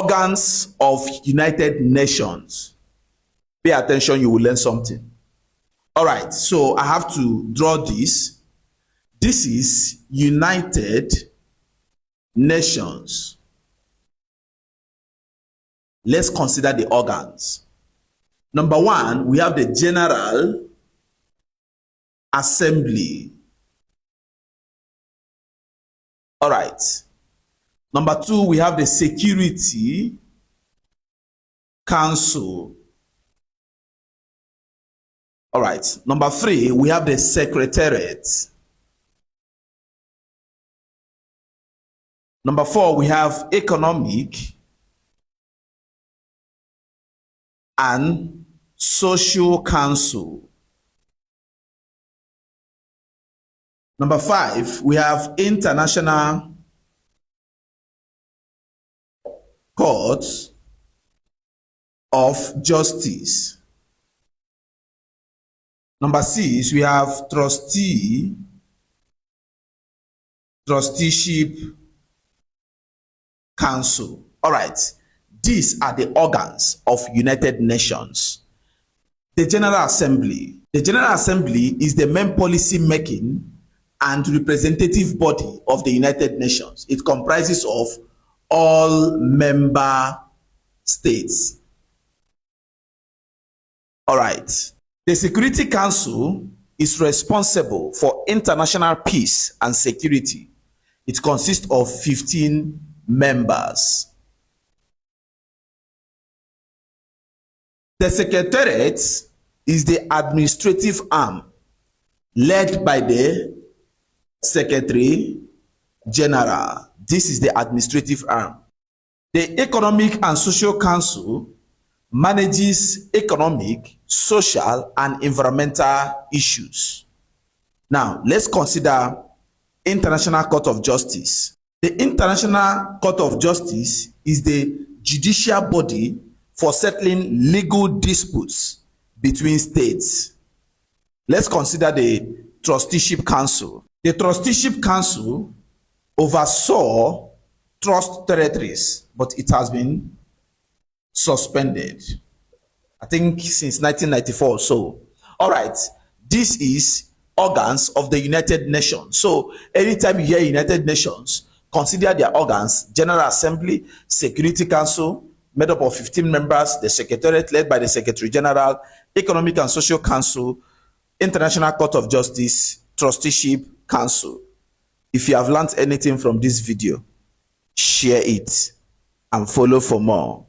organs of United Nations. Pay attention, you will learn something. All right, so I have to draw this. This is United Nations. Let's consider the organs. Number one, we have the General Assembly. All right. Number two, we have the Security Council. All right. Number three, we have the Secretariat. Number four, we have Economic and Social Council. Number five, we have International Court of Justice. Number six, we have Trusteeship Council. All right. These are the organs of United Nations. The General Assembly. The General Assembly is the main policy making and representative body of the United Nations. It comprises of all member states. All right. The Security Council is responsible for international peace and security. It consists of 15 members. The Secretariat is the administrative arm led by the Secretary General. This is the administrative arm. The Economic and Social Council manages economic, social, and environmental issues. Now, let's consider International Court of Justice. The International Court of Justice is the judicial body for settling legal disputes between states. Let's consider the Trusteeship Council. The Trusteeship Council oversaw trust territories, but it has been suspended, I think since 1994 or so. All right, this is organs of the United Nations. So anytime you hear United Nations, consider their organs: General Assembly, Security Council, made up of 15 members, the Secretariat led by the Secretary General, Economic and Social Council, International Court of Justice, Trusteeship Council. If you have learned anything from this video, share it and follow for more.